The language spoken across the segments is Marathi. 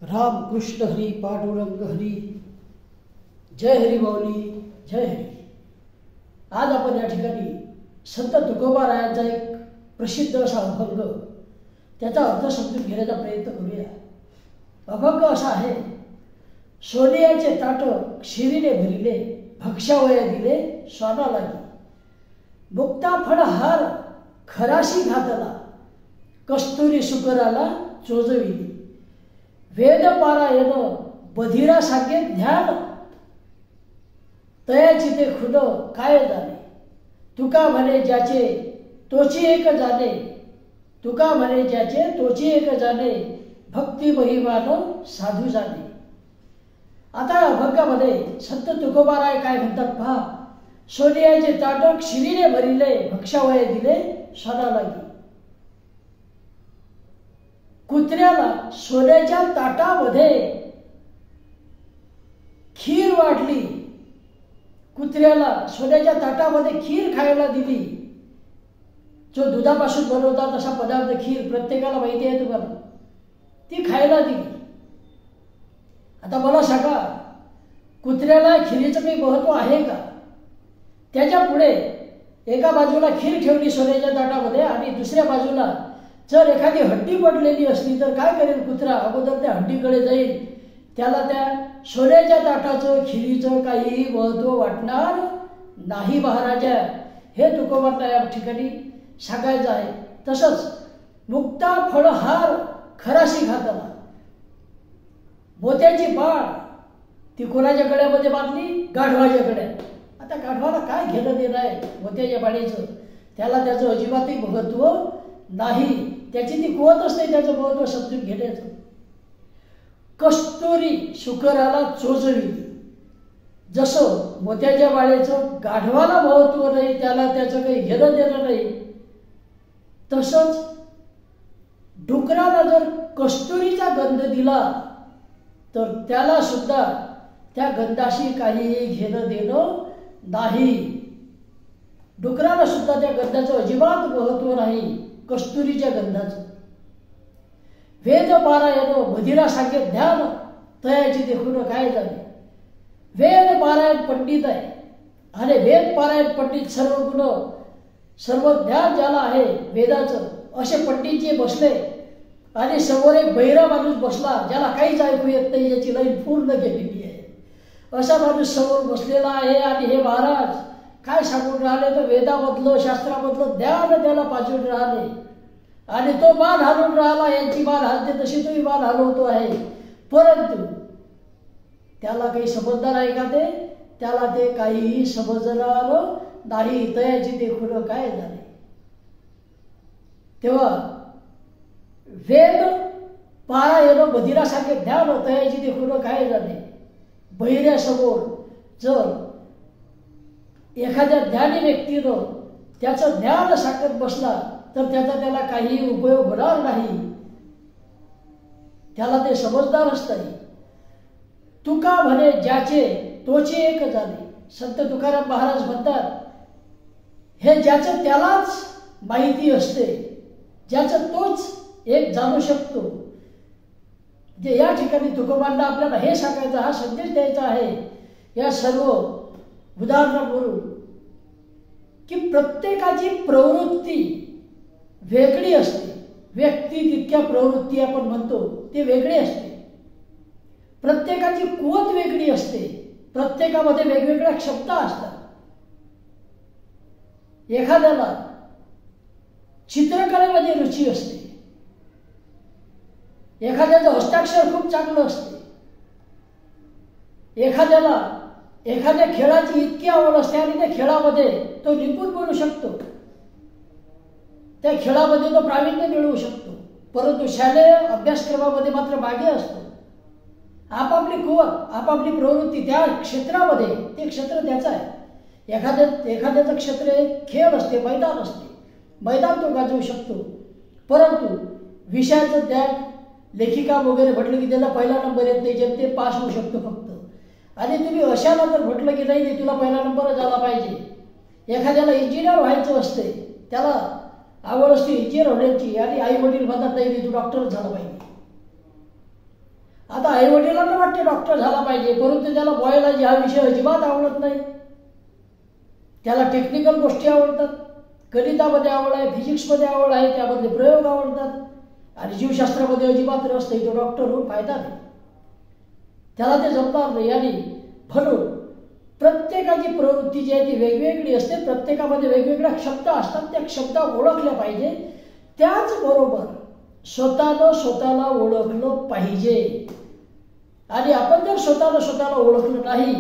राम कृष्ण हरी पांडुरंग हरी. जय हरी माऊली, जय हरी. आज आपण या ठिकाणी संत तुकोबारायांचा एक प्रसिद्ध असा अभंग, त्याचा अर्थ समजून घेण्याचा प्रयत्न करूया. अभंग असा आहे. सोनियाचे ताट क्षीरीने भरिले, भक्षावया दिले स्वाना लागी. मुक्ता फळ हार खराशी घातला, कस्तुरी सुकराला चोजविली. वेद पारायण बधिरा सांगे ध्यान, तयाची ते खुद काय जाणे. तुका म्हणे ज्याचे तोची एक जाणे, तुका म्हणे ज्याचे तोची एक जाणे. भक्ती महिमान साधू जाणे. आता अभंगामध्ये संत तुकोबाराय काय म्हणतात पहा. सोनियाचे ताट क्षीरीने भरिले, भक्षावया दिले स्वाना लागी. कुत्र्याला सोन्याच्या ताटामध्ये खीर वाढली, कुत्र्याला सोन्याच्या ताटामध्ये खीर खायला दिली. जो दुधापासून बनवतात असा पदार्थ खीर प्रत्येकाला माहिती आहे तुम्हाला, ती खायला दिली. आता मला सांगा, कुत्र्याला खिरीचं काही महत्व आहे का? त्याच्या पुढे एका बाजूला खीर ठेवली सोन्याच्या ताटामध्ये आणि दुसऱ्या बाजूला जर एखादी हड्डी पडलेली असली तर काय करेल कुत्रा? अगोदर त्या हड्डीकडे जाईल. त्याला त्या सोन्याच्या ताटाचं खिरीचं काही महत्व वाटणार नाही महाराजा. हे तुकोबांना या ठिकाणी सांगायचं आहे. तसंच मुक्ता फळ हार खराशी घातला. मोत्याची बाळ ती कोणाच्या गळ्यामध्ये बांधली? गाढवाच्या गळ्यात. आता गाढवाला काय घेणं देणं आहे मोत्याच्या बाळीचं? त्याला त्याचं अजिबातही महत्व नाही. त्याची ती कुवतच नाही त्याचं महत्व समजून घेण्याचं. कस्तुरी शुकराला चोजविली. जसं मोत्याच्या बाळेचं गाढवाला महत्व नाही, त्याला त्याचं काही घेणं देणं नाही, तसंच डुकराला जर कस्तुरीचा गंध दिला तर त्याला सुद्धा त्या गंधाशी काही घेणं देणं नाही. डुकराला सुद्धा त्या गंधाचं अजिबात महत्व नाही, कस्तुरीच्या गंधाचं. वेद पारायण बधिरा सांगे ध्यान, तयाची देखून काय झाले. वेद पारायण पंडित आहे आणि वेद पारायण पंडित सर्व गुण सर्व ज्ञान ज्याला आहे वेदाचं, असे पंडित जे बसले आणि समोर एक बहिरा माणूस बसला ज्याला काहीच ऐकू येत नाही, याची लाईन पूर्ण गेलेली आहे. असा माणूस समोर बसलेला आहे आणि हे महाराज काय सांगून राहिले तर वेदामधलं शास्त्रामधलं ज्ञान त्याला पाजून राहिले आणि तो मान हलवून राहिला. यांची मान हलते तशी तोही मान हलवतो आहे, परंतु त्याला काही समजणार आहे का? त्याला ते काहीही समजणार नाही. तयाची देखून काय झाले. तेव्हा वेद पारायण बधिरा सांगे ध्यान, तयाची देखून काय झाले. बहिऱ्यासमोर जर एखाद्या ज्ञानी व्यक्तीनं त्याचं ज्ञान सांगत बसला तर त्याला काही उपयोग होणार नाही, त्याला ते समजणारच नाही. तुका म्हणे ज्याचे तोची एक जाणे. संत तुकाराम महाराज म्हणतात, हे ज्याचं त्यालाच माहिती असते, ज्याचं तोच एक जाणू शकतो. जे या ठिकाणी तुकोबांना आपल्याला हे सांगायचं, हा संदेश द्यायचा आहे या सर्व उदाहरणावरून, की प्रत्येकाची प्रवृत्ती वेगळी असते. व्यक्ती तितक्या प्रवृत्ती आपण म्हणतो ते वेगळी असते. प्रत्येकाची कुवत वेगळी असते. प्रत्येकामध्ये वेगवेगळ्या क्षमता असतात. एखाद्याला चित्रकलेमध्ये रुची असते, एखाद्याचं हस्ताक्षर खूप चांगलं असते, एखाद्याला एखाद्या खेळाची इतकी आवड असते आणि त्या खेळामध्ये तो निपुण बनू शकतो, त्या खेळामध्ये तो प्रावीण्य मिळवू शकतो, परंतु शालेय अभ्यासक्रमामध्ये मात्र मागे असतो. आपापली कुवत आपापली प्रवृत्ती त्या क्षेत्रामध्ये, ते क्षेत्र त्याचं आहे. एखाद्याचं क्षेत्र खेळ असते, मैदान असते, मैदान तो गाजवू शकतो, परंतु विषयाचं ज्ञान लेखिका वगैरे म्हटलं की त्याला पहिला नंबर येत नाही, जर ते पास होऊ शकतो फक्त. आणि तुम्ही अशाला जर म्हटलं की नाही तुला पहिला नंबरच आला पाहिजे. एखाद्याला इंजिनियर व्हायचं असते, त्याला आवड असते इंजिनियर होण्याची आणि आई वडील म्हणतात नाही तू डॉक्टरच झाला पाहिजे. आई वडिलांना वाटते डॉक्टर झाला पाहिजे, परंतु त्याला बायोलॉजी हा विषय अजिबात आवडत नाही. त्याला टेक्निकल गोष्टी आवडतात, गणितामध्ये आवड आहे, फिजिक्समध्ये आवड आहे, त्यामधले प्रयोग आवडतात, आणि जीवशास्त्रामध्ये अजिबात रस नाही. तो डॉक्टर होऊन फायदा नाही, त्याला ते जमणार नाही. आणि म्हणून प्रत्येकाची प्रवृत्ती जी आहे ती वेगवेगळी असते, प्रत्येकामध्ये वेगवेगळ्या क्षमता असतात, त्या क्षमता ओळखल्या पाहिजे. त्याचबरोबर स्वतःला ओळखलं पाहिजे. आणि आपण जर स्वतःला ओळखलं नाही,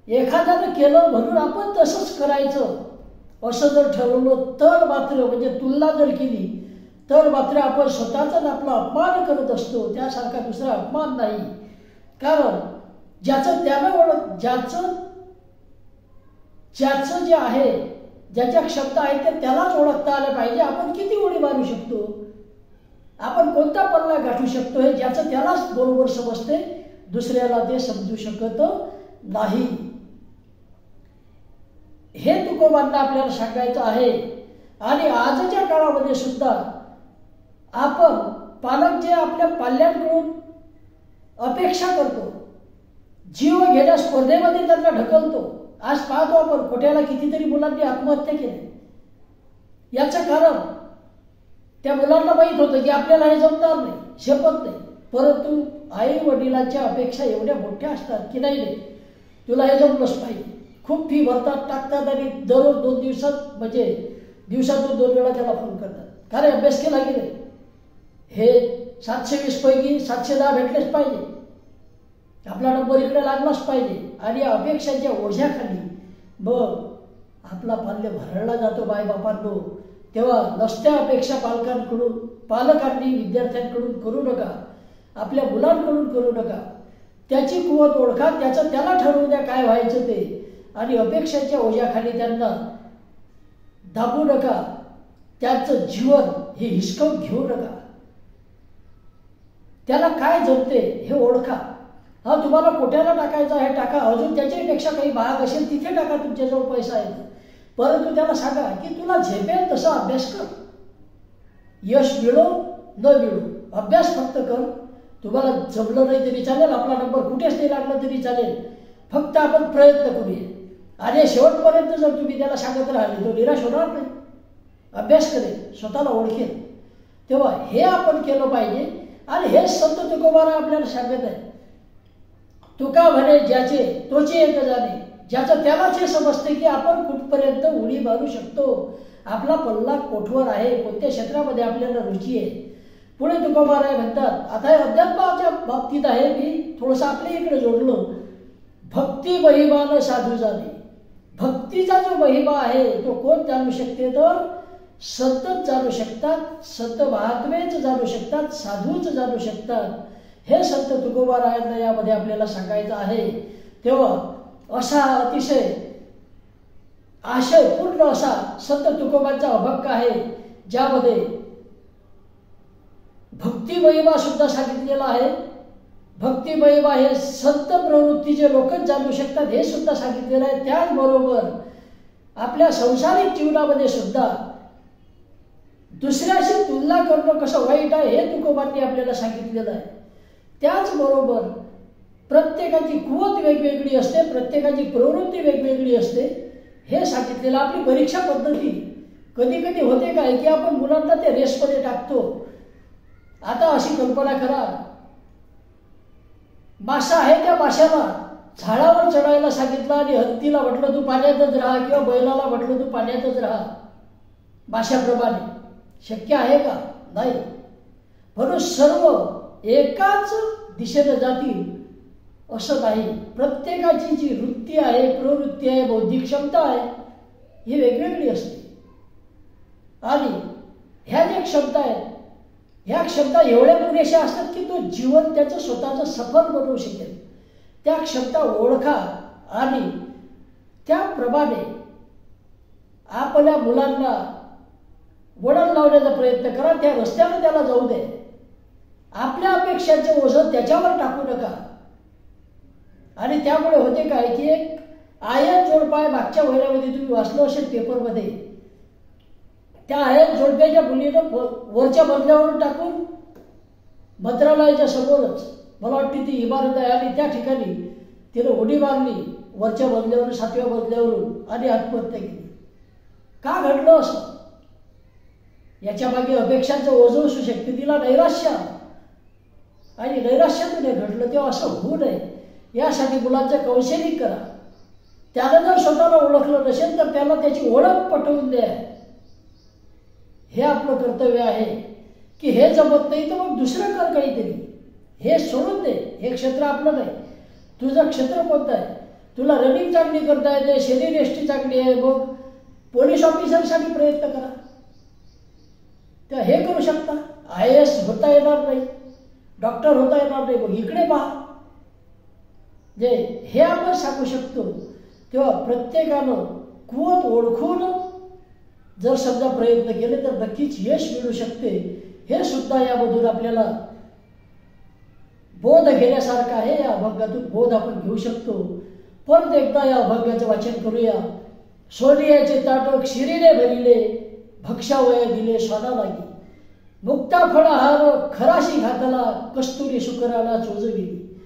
एखाद्यानं केलं म्हणून आपण तसंच करायचं असं जर ठरवलं तर मात्र, म्हणजे तुलना जर केली तर मात्र आपण स्वतःचाच आपला अपमान करत असतो. त्यासारखा दुसरा अपमान नाही. कारण ज्याचं जे आहे, ज्याच्या क्षमता आहेत ते त्यालाच ओळखता आलं पाहिजे. आपण किती उडी मारू शकतो, आपण कोणता पल्ला गाठू शकतो, हे ज्याचं त्यालाच बरोबर समजते, दुसऱ्याला ते समजू शकत नाही. हे तुकोबांना आपल्याला सांगायचं आहे. आणि आजच्या काळामध्ये सुद्धा आपण पालक जे आपल्या पाल्यांकडून अपेक्षा करतो, जीव घेण्या स्पर्धेमध्ये त्यांना ढकलतो. आज पाहतो आपण कोट्याला कितीतरी मुलांनी आत्महत्या केली. याचं कारण त्या मुलांना माहीत होतं की आपल्याला हे जमणार नाही, झेपत नाही, परंतु आई वडिलांच्या अपेक्षा एवढ्या मोठ्या असतात की नाही तुला हे जमलंच पाहिजे. खूप फी भरतात, टाकतात, आणि दररोज 2 दिवसात, म्हणजे दिवसातून 2 वेळा त्याला फोन करतात, का रे अभ्यास केला की नाही, हे 720 पैकी 710 भेटलेच पाहिजे, आपला नंबर इकडे लागलाच पाहिजे. आणि अपेक्षांच्या ओझ्याखाली मग आपला पाल्य भरडला जातो बायबापांनो. तेव्हा नसत्या अपेक्षा पालकांनी विद्यार्थ्यांकडून करू नका, आपल्या मुलांकडून करू नका. त्याची कुवत ओळखा, त्याचं त्याला ठरवू द्या काय व्हायचं ते. आणि अपेक्षांच्या ओझ्याखाली त्यांना दाबू नका, त्यांचं जीवन हे हिसकावून घेऊ नका. त्याला काय जमते हे ओळखा. हा तुम्हाला कोट्याला टाकायचा आहे टाका, अजून त्याच्यापेक्षा काही भाग असेल तिथे टाका, तुमच्याजवळ पैसा आहे, परंतु त्याला सांगा की तुला झेपेल तसा अभ्यास कर. यश मिळो न मिळो, अभ्यास फक्त कर. तुम्हाला जमलं नाही तरी चालेल, आपला नंबर कुठेच नाही लागला तरी चालेल, फक्त आपण प्रयत्न करूया. आणि शेवटपर्यंत जर तुम्ही त्याला सांगत राहिले तो निराश होणार नाही, अभ्यास करेल, स्वतःला ओळखेल. तेव्हा हे आपण केलं पाहिजे. आणि हे संत तुकोबारा आपल्याला सांगत आहे, तुका म्हणे ज्याचे तोचे एक जाणे, ज्याचं त्यालाच हे समजते की आपण कुठपर्यंत उडी मारू शकतो, आपला पल्ला कोठवर आहे, कोणत्या क्षेत्रामध्ये आपल्याला रुची आहे. पुढे तुकोबाराय म्हणतात, आता हे अध्यात्माच्या बाबतीत आहे, मी थोडंसं आपल्या इकडे जोडलो. भक्ती महिमान साधू जाणे. भक्तीचा जो महिमा आहे तो कोण जाणू शकते, तर संतच जाणू शकतात, संत महात्मेच जाणू शकतात, साधूच जाणू शकतात. हे संत तुकोबारायांना यामध्ये आपल्याला सांगायचं आहे. तेव्हा असा अतिशय आशय पूर्ण असा संत तुकोबांचा अभंग आहे, ज्यामध्ये भक्ती महिमा सुद्धा सांगितलेला आहे. भक्ती महिमा हे संत प्रवृत्तीचे लोकच जाणू शकतात हे सुद्धा सांगितलेलं आहे. त्याचबरोबर आपल्या संसारिक जीवनामध्ये सुद्धा दुसऱ्याशी तुलना करणं कसं वाईट आहे हे तुकोबांनी आपल्याला सांगितलेलं आहे. त्याचबरोबर प्रत्येकाची कुवत वेगवेगळी असते, प्रत्येकाची प्रवृत्ती वेगवेगळी असते हे सांगितलेलं. आपली परीक्षा पद्धती कधी कधी होते काय की आपण मुलांना ते रेसमध्ये टाकतो. आता अशी कल्पना करा, मासा आहे, त्या माशाला झाडावर चढायला सांगितलं आणि हत्तीला म्हटलं तू पाण्यातच राहा, किंवा बैलाला म्हटलं तू पाण्यातच राहा, माशाप्रमाणे शक्य आहे का? नाही. म्हणून सर्व एकाच दिशेने जातील असं नाही. प्रत्येकाची जी वृत्ती आहे, प्रवृत्ती आहे, बौद्धिक क्षमता आहे ही वेगवेगळी असते. आणि ह्या ज्या क्षमता आहेत, ह्या क्षमता एवढ्या पुरेशा असतात की तो जीवन त्याचं स्वतःचं सफल बनवू शकेल. त्या क्षमता ओळखा आणि त्याप्रमाणे आपल्या मुलांना वळण लावण्याचा प्रयत्न करा. त्या रस्त्याने त्याला जाऊ दे. आपल्या अपेक्षांचे ओझं त्याच्यावर टाकू नका. आणि त्यामुळे होते काय की एक आयन जोडपा आहे, मागच्या महिन्यामध्ये तुम्ही वाचलं असेल पेपरमध्ये, त्या आयन जोडप्याच्या मुलीनं वरच्या मजल्यावरून टाकून मंत्रालयाच्या समोरच मला वाटते ती इमारत आहे आणि त्या ठिकाणी तिने उडी मारली वरच्या मजल्यावरून 7व्या मजल्यावरून आणि आत्महत्या केली. का घडलं असं? याच्या मागे अपेक्षांचं ओझं असू शकते, तिला नैराश्य आणि नैराश्यातून हे घडलं. तेव्हा असं होऊ नये यासाठी मुलांचं काउन्सिलिंग करा. त्यानं जर स्वतःला ओळखलं नसेल तर त्याला त्याची ओळख पटवून द्या. हे आपलं कर्तव्य आहे की हे जमत नाही तर मग दुसरं कर काहीतरी. हे सोडून दे, हे क्षेत्र आपलं नाही. तुझं क्षेत्र कोणतं आहे? तुला रनिंग चांगली करता येते, शरीर यष्टी चांगली आहे, मग पोलीस ऑफिसरसाठी प्रयत्न करा. तर हे करू शकता. IAS होता येणार नाही, डॉक्टर होता येणार नाही, मग इकडे पहा. जे हे आपण सांगू शकतो. तेव्हा प्रत्येकानं कुवत ओळखून जर समजा प्रयत्न केले तर नक्कीच यश मिळू शकते. हे सुद्धा यामधून आपल्याला बोध घेण्यासारखं आहे. या अभंगातून बोध आपण घेऊ शकतो. परत एकदा या अभंगाचं वाचन करूया. सोनियाचे ताट क्षीरीने भरिले, भक्षावया दिले स्वादा लागी. मुक्ता फळाहार खराशी घातला, कस्तुरी शुकराला चोजविली.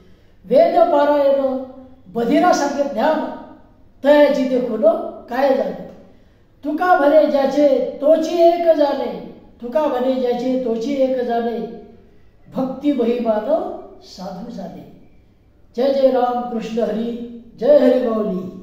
वेद पारायण बधिरासारखे ज्ञान, तयाची देखून काय जाणे. तुका म्हणे ज्याचे तोची एक जाणे, तुका म्हणे ज्याचे तोची एक जाणे. भक्ती महिमान साधू जाणे. जय जय राम कृष्ण हरी. जय हरी माऊली.